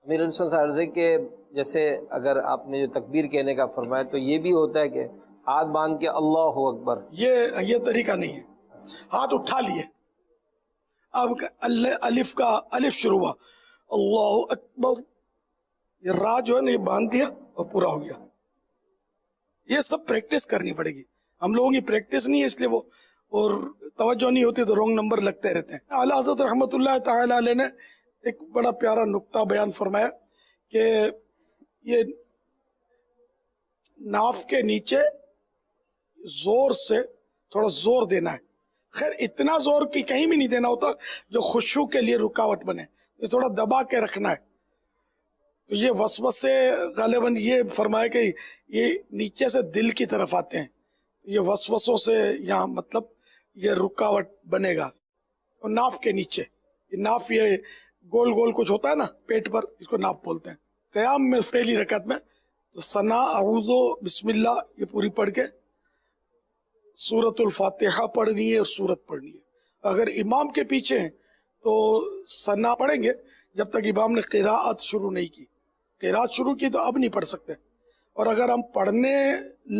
امیر علیہ السلام عرض ہے کہ جیسے اگر آپ نے جو تکبیر کہنے کا فرمایا تو یہ بھی ہوتا ہے کہ ہاتھ باندھ کے اللہ اکبر، یہ طریقہ نہیں ہے. ہاتھ اٹھا لیے، اب الف کا الف شروع ہوا، اللہ اکبر، یہ را جو ہے نا یہ باندھ دیا اور پورا ہو گیا. یہ سب پریکٹس کرنی پڑے گی. ہم لوگوں کی پریکٹس نہیں ہے، اس لیے وہ اور توجہ نہیں ہوتی تو رونگ نمبر لگتے رہتے ہیں. اعلیٰ حضرت رحمۃ اللہ تعالی علیہ نے ایک بڑا پیارا نقطہ بیان فرمایا کہ یہ ناف کے نیچے زور سے تھوڑا زور دینا ہے. خیر اتنا زور کی کہیں بھی نہیں دینا ہوتا جو خشوع کے لیے رکاوٹ بنے، یہ تھوڑا دبا کے رکھنا ہے. تو یہ وسوسے غالباً یہ فرمایا کہ یہ نیچے سے دل کی طرف آتے ہیں، یہ وسوسوں سے یہاں مطلب یہ رکاوٹ بنے گا. اور ناف کے نیچے، یہ ناف یہ گول گول کچھ ہوتا ہے نا پیٹ پر، اس کو ناف بولتے ہیں. قیام میں پہلی رکعت میں تو ثنا اعوذ بسم اللہ یہ پوری پڑھ کے سورۃ الفاتحہ پڑھنی ہے اور سورت پڑھنی ہے. اگر امام کے پیچھے ہیں تو ثنا پڑھیں گے جب تک امام نے قراءت شروع نہیں کی. قراءت شروع کی تو اب نہیں پڑھ سکتے. اور اگر ہم پڑھنے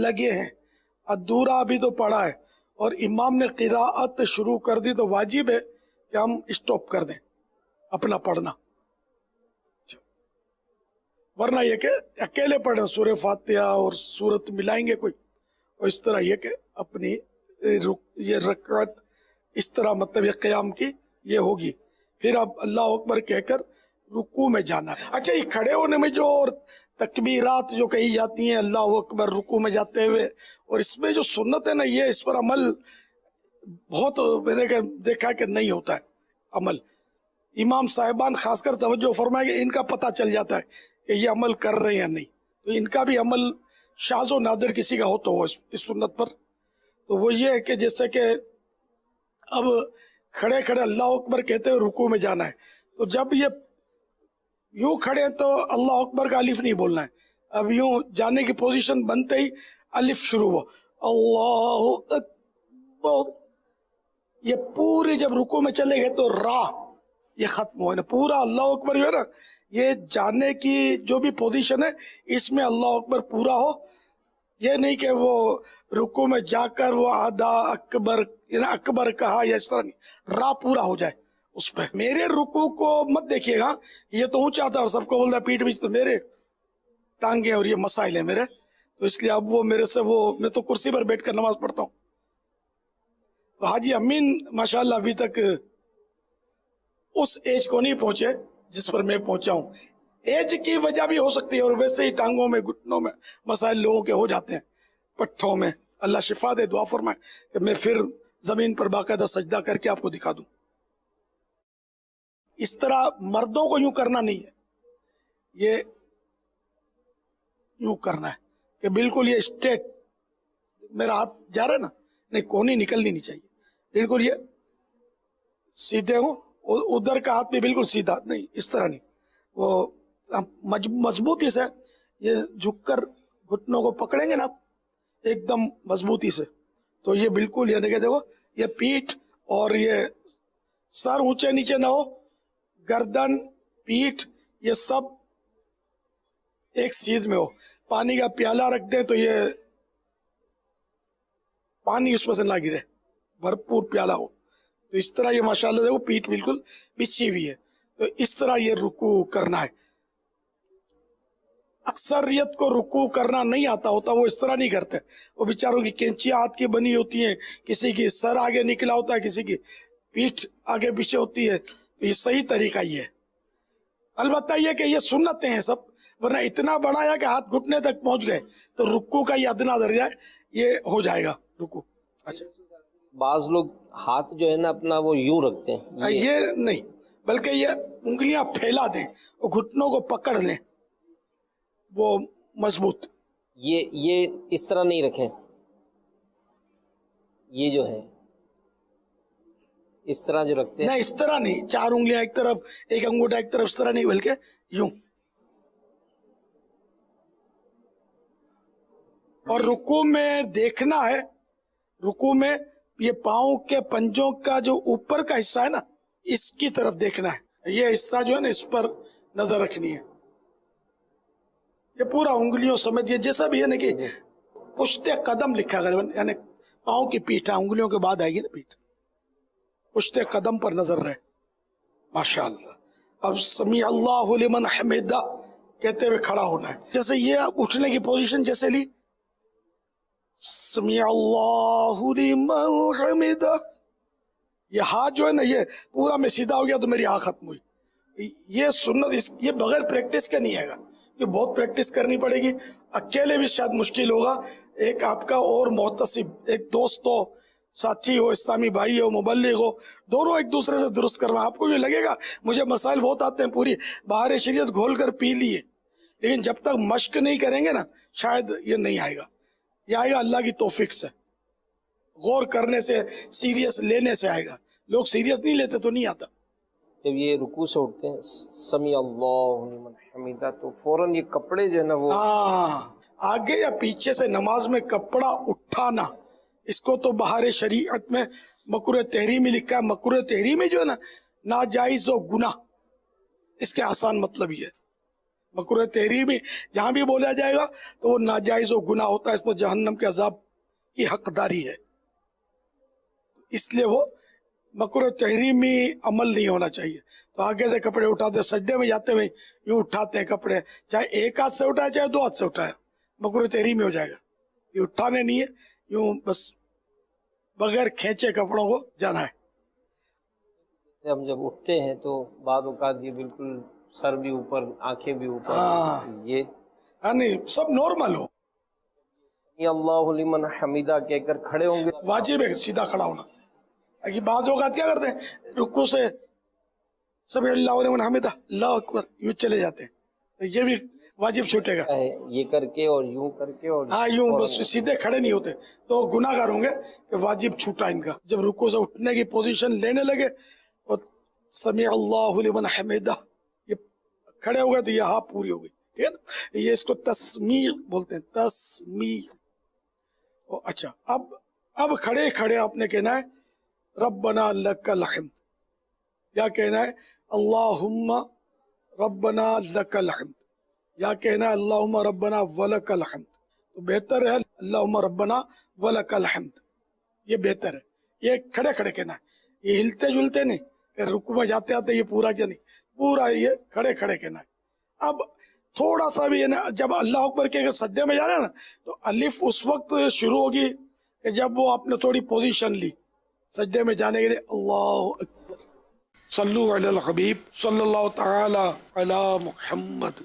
لگے ہیں، ادھورا بھی تو پڑھا ہے اور امام نے قراءت شروع کر دی تو واجب ہے کہ ہم اسٹاپ کر دیں اپنا پڑھنا. ورنہ یہ کہ اکیلے پڑھیں سورہ فاتحہ اور سورت ملائیں گے کوئی، اور اس طرح یہ کہ اپنی یہ رکعت اس طرح مطلب یہ قیام کی یہ ہوگی. پھر اب اللہ اکبر کہہ کر رکوع میں جانا ہے. اچھا یہ کھڑے ہونے میں جو اور تکبیرات جو کہی جاتی ہیں اللہ اکبر رکوع میں جاتے ہوئے، اور اس میں جو سنت ہے نا یہ اس پر عمل بہت میں نے دیکھا کہ نہیں ہوتا ہے عمل. امام صاحبان خاص کر توجہ فرمائے کہ ان کا پتہ چل جاتا ہے کہ یہ عمل کر رہے ہیں یا نہیں، تو ان کا بھی عمل شاذ و نادر کسی کا ہو تو ہو اس سنت پر. تو وہ یہ ہے کہ جیسے کہ اب کھڑے کھڑے اللہ اکبر کہتے ہوئے رکوع میں جانا ہے، تو جب یہ یوں کھڑے ہیں تو اللہ اکبر کا الف نہیں بولنا ہے. اب یوں جانے کی پوزیشن بنتے ہی الف شروع ہو، اللہ اکبر. یہ پوری جب رکوع میں چلے گئے تو را یہ ختم ہو نا، پورا اللہ اکبر جو ہے نا یہ جانے کی جو بھی پوزیشن ہے اس میں اللہ اکبر پورا ہو. یہ نہیں کہ وہ رکوع میں جا کر وہ آدھا اکبر اکبر کہا یا اس طرح نہیں، را پورا ہو جائے اس پہ. میرے رکوع کو مت دیکھیے گا، یہ تو اونچا تھا اور سب کو بولتا پیٹ بیچ، تو میرے ٹانگیں اور یہ مسائل ہیں میرے، تو اس لیے اب وہ میرے سے وہ میں تو کرسی پر بیٹھ کر نماز پڑھتا ہوں. تو حاجی امین ماشاءاللہ ابھی تک اس ایج کو نہیں پہنچے جس پر میں پہنچا ہوں. ایج کی وجہ بھی ہو سکتی ہے اور ویسے ہی ٹانگوں میں گھٹنوں میں مسائل لوگوں کے ہو جاتے ہیں، پٹھوں میں. اللہ شفا دے، دعا فرمائے کہ میں پھر زمین پر باقاعدہ سجدہ کر کے آپ کو دکھا دوں. اس طرح مردوں کو یوں کرنا نہیں ہے، یہ یوں کرنا ہے کہ بالکل یہ اسٹیٹ میرا ہاتھ جا رہا ہے نا، نہیں کونی نکلنی نہیں چاہیے، بالکل یہ سیدھے ہوں. ادھر کا ہاتھ بھی بالکل سیدھا نہیں، اس طرح نہیں، وہ مضبوطی سے یہ جھک کر گھٹنوں کو پکڑیں گے نا ایک دم مضبوطی سے، تو یہ بالکل یہ دیکھو یہ پیٹھ اور یہ سر اونچے نیچے نہ ہو، گردن پیٹھ یہ سب ایک سیدھ میں ہو. پانی کا پیالہ رکھ دیں تو یہ پانی اس میں سے نہ گرے، بھرپور پیالہ ہو. تو اس طرح یہ ماشاءاللہ دیکھو پیٹھ بالکل بچھی ہوئی ہے، تو اس طرح یہ رکوع کرنا ہے. اکثریت کو رکوع کرنا نہیں آتا ہوتا، وہ اس طرح نہیں کرتے. وہ بیچاروں کی کینچیاں ہاتھ کی بنی ہوتی ہیں، کسی کی سر آگے نکلا ہوتا ہے، کسی کی پیٹھ آگے پیچھے ہوتی ہے. تو یہ صحیح طریقہ یہ ہے. البتہ یہ کہ یہ سنتیں ہیں سب، ورنہ اتنا بڑھایا کہ ہاتھ گھٹنے تک پہنچ گئے تو رکوع کا یہ ادنا درجہ ہے یہ ہو جائے گا رکوع. اچھا بعض لوگ ہاتھ جو ہے نا اپنا وہ یوں رکھتے ہیں، یہ نہیں، بلکہ یہ انگلیاں پھیلا دیں اور گھٹنوں کو پکڑ لیں وہ مضبوط. یہ اس طرح نہیں رکھیں، یہ جو ہے اس طرح جو رکھتے ہیں، نہیں اس طرح نہیں، چار انگلیاں ایک طرف ایک انگوٹھا ایک طرف، اس طرح نہیں، بلکہ یوں. اور رکوع میں دیکھنا ہے، رکوع میں یہ پاؤں کے پنجوں کا جو اوپر کا حصہ ہے نا اس کی طرف دیکھنا ہے، یہ حصہ جو ہے نا اس پر نظر رکھنی ہے. یہ پورا انگلیوں سمیت یہ جیسا بھی ہے نا کہ پشت قدم لکھا غالباً یعنی پاؤں کی پیٹھ انگلیوں کے بعد آئے گی نا پیٹھ پشت قدم پر نظر رہے ماشاء اللہ. اب سمیع اللہ لمن حمیدہ کہتے ہوئے کھڑا ہونا ہے. جیسے یہ اٹھنے کی پوزیشن جیسے لی سمیع اللہ لمن حمیدہ یہ ہاتھ جو ہے نا یہ پورا میں سیدھا ہو گیا تو میری آنکھ ختم ہوئی. یہ سنت یہ بغیر پریکٹس کا نہیں آئے گا یہ بہت پریکٹس کرنی پڑے گی. اکیلے بھی شاید مشکل ہوگا ایک آپ کا اور محتسب ایک دوست ہو ساتھی ہو اسلامی بھائی ہو مبلغ ہو دونوں ایک دوسرے سے درست کروا. آپ کو بھی لگے گا مجھے مسائل بہت آتے ہیں پوری بہار شریعت گھول کر پی لیے لیکن جب تک مشق نہیں کریں گے نا شاید یہ نہیں آئے گا. یہ آئے گا اللہ کی توفیق سے غور کرنے سے سیریس لینے سے آئے گا. لوگ سیریس نہیں لیتے تو نہیں آتا. جب یہ رکوع سے اٹھتے ہیں سمیع اللہ لمن حمیدہ تو فوراً یہ کپڑے جو ہے نا وہ آگے یا پیچھے سے نماز میں کپڑا اٹھانا اس کو تو بہار شریعت میں مکروہ تحریمی لکھا ہے. مکروہ تحریمی جو ہے نا ناجائز و گناہ اس کے آسان مطلب یہ ہے. مکروہ تحریمی جہاں بھی بولا جائے گا تو وہ ناجائز و گناہ ہوتا ہے اس پر جہنم کے عذاب کی حقداری ہے. اس لیے وہ مکروہ تحریمی عمل نہیں ہونا چاہیے. تو آگے سے کپڑے اٹھاتے سجدے میں جاتے ہوئے یوں اٹھاتے ہیں کپڑے چاہے ایک ہاتھ سے اٹھایا چاہے دو ہاتھ سے اٹھایا مکروہ تحریمی ہو جائے گا. یہ اٹھانے نہیں ہے یوں بس بغیر کھینچے کپڑوں کو جانا ہے. ہم جب اٹھتے ہیں تو بعض اوقات یہ بالکل سر بھی اوپر آنکھیں بھی اوپر یہ نہیں سب نارمل ہو. سمیع اللہ لمن حمیدہ کہہ کر کھڑے ہوں گے واجب ہے سیدھا کھڑا ہونا. بعض اوقات کیا کرتے ہیں رکوع سے سمیع اللہ لمن حمیدہ اللہ اکبر یوں چلے جاتے ہیں یہ بھی واجب چھوٹے گا. یہ کر کے اور یوں کر کے اور یوں بس سیدھے کھڑے نہیں ہوتے تو گناہ گار ہوں گے کہ واجب چھوٹا ان کا. جب رکوع سے اٹھنے کی پوزیشن لینے لگے اور سمیع اللہ لمن حمیدہ یہ کھڑے ہو گئے تو یہ ہاں پوری ہو گئی. ٹھیک ہے نا یہ اس کو تسمیع بولتے ہیں تسمیع. اچھا اب کھڑے کھڑے آپ نے کہنا ہے ربنا لک الحمد یا کہنا ہے اللہم ربنا لک الحمد یا کہنا ہے اللہم ربنا ولک الحمد. تو بہتر ہے اللہم ربنا ولک الحمد یہ بہتر ہے. یہ کھڑے کھڑے کہنا ہے یہ ہلتے جلتے نہیں کہ رکوع میں جاتے آتے یہ پورا کیا نہیں پورا یہ کھڑے کھڑے کہنا ہے. اب تھوڑا سا بھی جب اللہ اکبر کے سجدے میں جا رہے ہیں نا تو الف اس وقت شروع ہوگی کہ جب وہ آپ نے تھوڑی پوزیشن لی سجدے میں جانے کے لیے. اللہ اکبر صلو علی الحبیب صلی اللہ تعالی علی محمد.